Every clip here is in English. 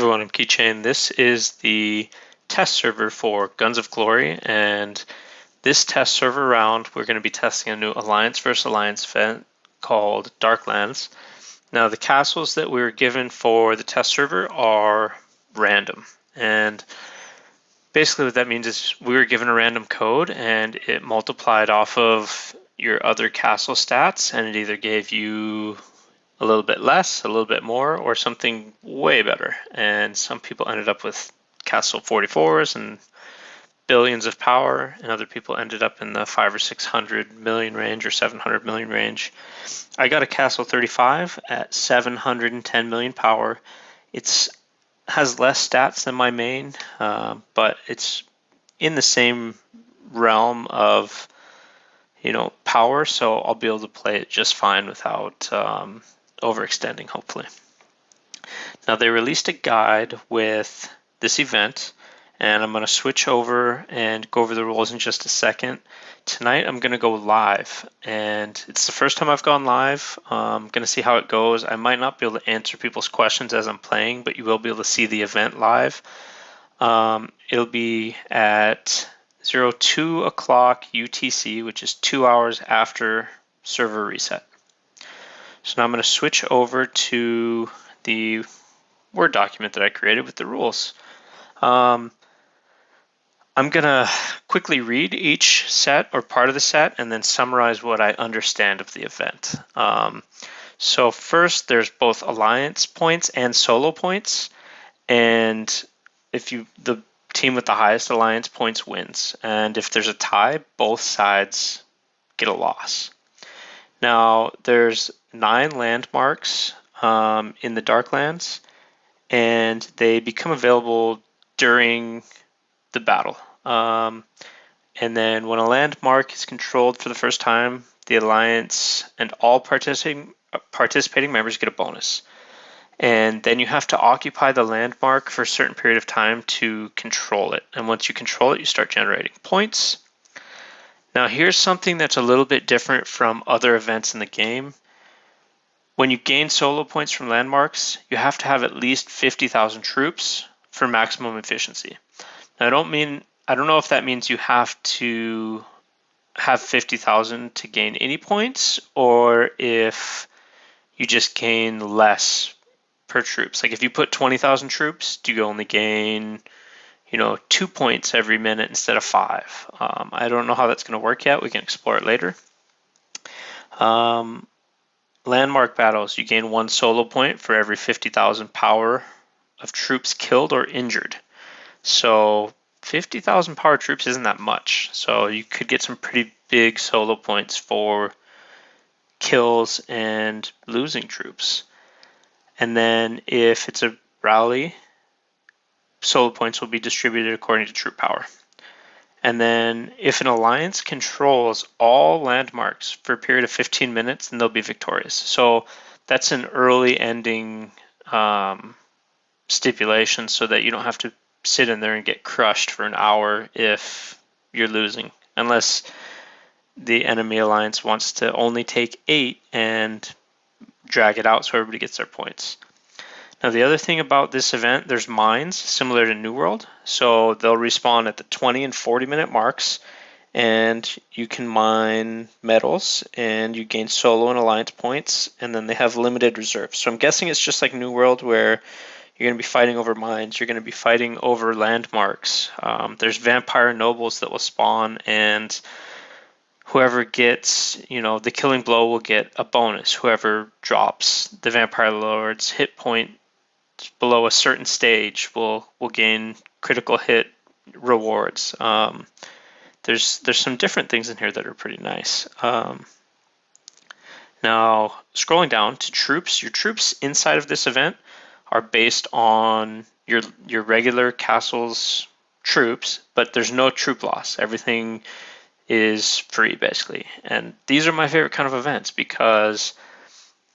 everyone, I'm Keychain. This is the test server for Guns of Glory, and this test server round we're going to be testing a new Alliance versus Alliance event called Darklands. Now the castles that we were given for the test server are random, and basically what that means is we were given a random code and it multiplied off of your other castle stats, and it either gave you a little bit less, a little bit more, or something way better. And some people ended up with Castle 44s and billions of power, and other people ended up in the 500 or 600 million range or 700 million range. I got a Castle 35 at 710 million power. It's has less stats than my main, but it's in the same realm of power, so I'll be able to play it just fine without overextending, hopefully. Now they released a guide with this event, and I'm going to switch over and go over the rules in just a second. Tonight I'm going to go live, and it's the first time I've gone live. I'm going to see how it goes. I might not be able to answer people's questions as I'm playing, but you will be able to see the event live. It'll be at 02 o'clock UTC, which is 2 hours after server reset. So now I'm going to switch over to the Word document that I created with the rules. I'm going to quickly read each set or part of the set and then summarize what I understand of the event. So first, there's both alliance points and solo points, and the team with the highest alliance points wins, and if there's a tie, both sides get a loss. Now there's 9 landmarks in the Darklands, and they become available during the battle. And then when a landmark is controlled for the first time, the Alliance and all participating members get a bonus. And then you have to occupy the landmark for a certain period of time to control it. And once you control it, you start generating points. Now here's something that's a little bit different from other events in the game. When you gain solo points from landmarks, you have to have at least 50,000 troops for maximum efficiency. Now I don't know if that means you have to have 50,000 to gain any points, or if you just gain less per troops. Like if you put 20,000 troops, do you only gain 2 points every minute instead of 5? I don't know how that's going to work yet. We can explore it later. Landmark battles, you gain 1 solo point for every 50,000 power of troops killed or injured. So 50,000 power troops isn't that much. So you could get some pretty big solo points for kills and losing troops. And then if it's a rally, solo points will be distributed according to troop power. And then if an alliance controls all landmarks for a period of 15 minutes, then they'll be victorious. So that's an early ending stipulation, so that you don't have to sit in there and get crushed for an hour if you're losing, unless the enemy alliance wants to only take 8 and drag it out so everybody gets their points. Now the other thing about this event, there's mines similar to New World, so they'll respawn at the 20 and 40 minute marks, and you can mine metals and you gain solo and alliance points, and then they have limited reserves. So I'm guessing it's just like New World, where you're going to be fighting over mines, you're going to be fighting over landmarks. There's vampire nobles that will spawn, and whoever gets, the killing blow will get a bonus. Whoever drops the vampire lord's hit point below a certain stage will gain critical hit rewards. There's some different things in here that are pretty nice. Now scrolling down to troops, your troops inside of this event are based on your regular castle's troops, but there's no troop loss. Everything is free basically. And these are my favorite kind of events, because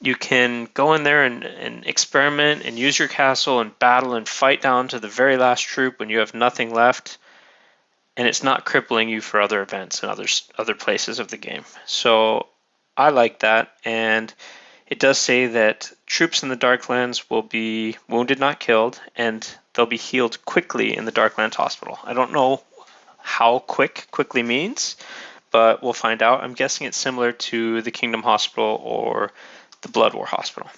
you can go in there and experiment and use your castle and battle and fight down to the very last troop when you have nothing left, and it's not crippling you for other events and other places of the game. So I like that. And it does say that troops in the Darklands will be wounded, not killed, and they'll be healed quickly in the Darklands Hospital. I don't know how quickly means, but we'll find out. I'm guessing it's similar to the Kingdom Hospital or the Blood War Hospital.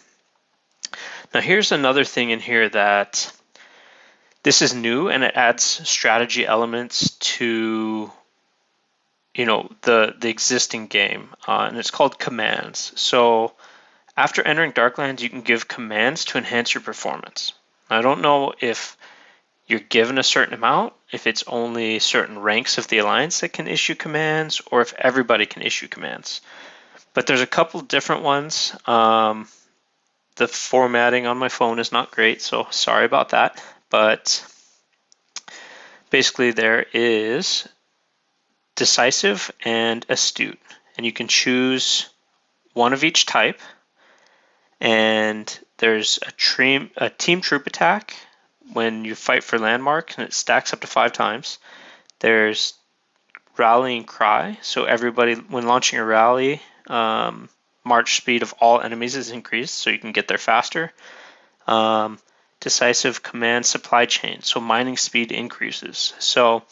Now here's another thing in here that this is new, and it adds strategy elements to the existing game, and it's called commands. So after entering Darklands, you can give commands to enhance your performance. I don't know if you're given a certain amount, if it's only certain ranks of the Alliance that can issue commands, or if everybody can issue commands. But there's a couple different ones. The formatting on my phone is not great, so sorry about that. But basically there is decisive and astute, and you can choose one of each type. And there's a team troop attack when you fight for landmark, and it stacks up to 5 times. There's rallying cry, so everybody, when launching a rally, march speed of all enemies is increased, so you can get there faster. Decisive command supply chain, so mining speed increases. So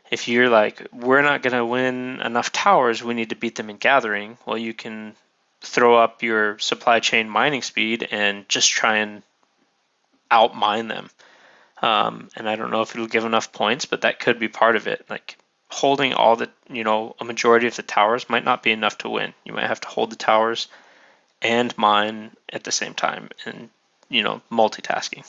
if you're like, we're not going to win enough towers, we need to beat them in gathering, well, you can throw up your supply chain mining speed and just try and outmine them. And I don't know if it'll give enough points, but that could be part of it. Like holding all the, a majority of the towers might not be enough to win. You might have to hold the towers and mine at the same time, and multitasking.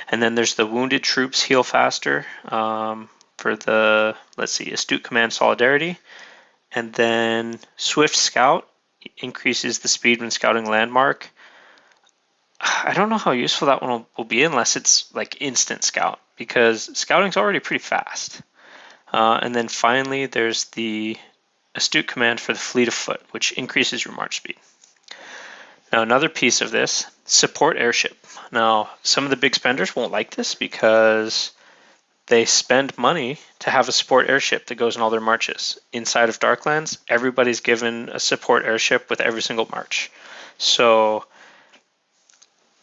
And then there's the wounded troops heal faster for the, astute command solidarity. And then swift scout increases the speed when scouting landmark. I don't know how useful that one will be unless it's like instant scout, because scouting's already pretty fast. And then finally, there's the astute command for the fleet of foot, which increases your march speed. Now, another piece of this, support airship. Now, some of the big spenders won't like this because they spend money to have a support airship that goes in all their marches. Inside of Darklands, everybody's given a support airship with every single march. So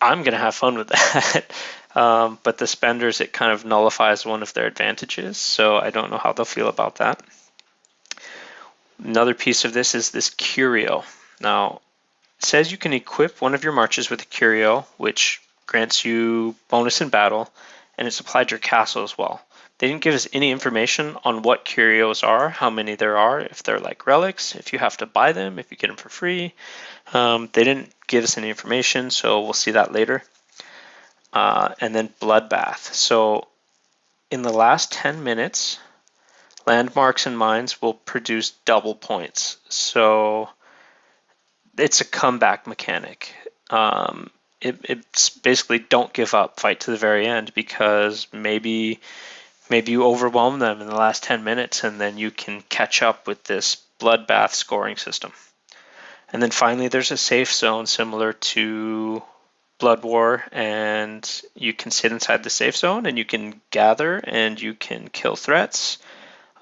I'm going to have fun with that. But the spenders, it kind of nullifies one of their advantages. So I don't know how they'll feel about that. Another piece of this is this Curio. Now, it says you can equip one of your marches with a Curio, which grants you bonus in battle, and it's applied to your castle as well. They didn't give us any information on what curios are, how many there are, if they're like relics, if you have to buy them, if you get them for free. They didn't give us any information, so we'll see that later. And then BloodBath. So in the last 10 minutes, landmarks and mines will produce double points. So it's a comeback mechanic. It's basically don't give up, fight to the very end, because maybe you overwhelm them in the last 10 minutes and then you can catch up with this BloodBath scoring system. And then finally, there's a safe zone similar to Blood War, and you can sit inside the safe zone and you can gather and you can kill threats.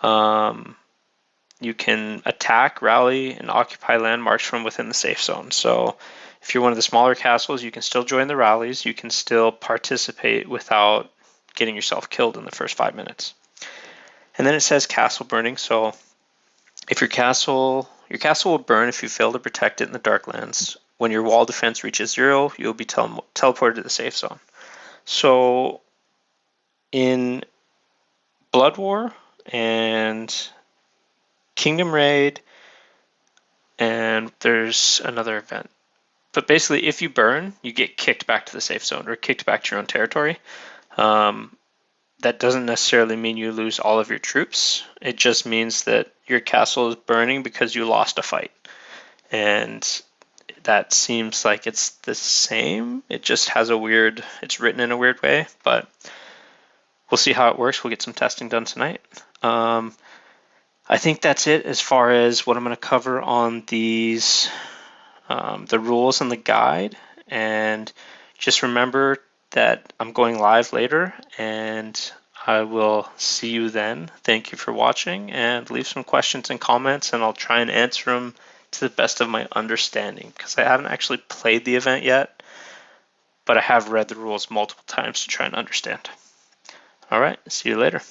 You can attack, rally, and occupy landmarks from within the safe zone. So if you're one of the smaller castles, you can still join the rallies. You can still participate without getting yourself killed in the first 5 minutes. And then it says castle burning. So if your castle will burn if you fail to protect it in the Darklands. When your wall defense reaches 0, you'll be teleported to the safe zone. So in Blood War and Kingdom Raid, and there's another event. But basically, if you burn, you get kicked back to the safe zone or kicked back to your own territory. That doesn't necessarily mean you lose all of your troops. It just means that your castle is burning because you lost a fight. And that seems like it's the same. It just has it's written in a weird way, but we'll see how it works. We'll get some testing done tonight. I think that's it as far as what I'm going to cover on these, the rules and the guide. And just remember that I'm going live later, and I will see you then. Thank you for watching, and leave some questions and comments, and I'll try and answer them to the best of my understanding, because I haven't actually played the event yet, but I have read the rules multiple times to try and understand. All right, see you later.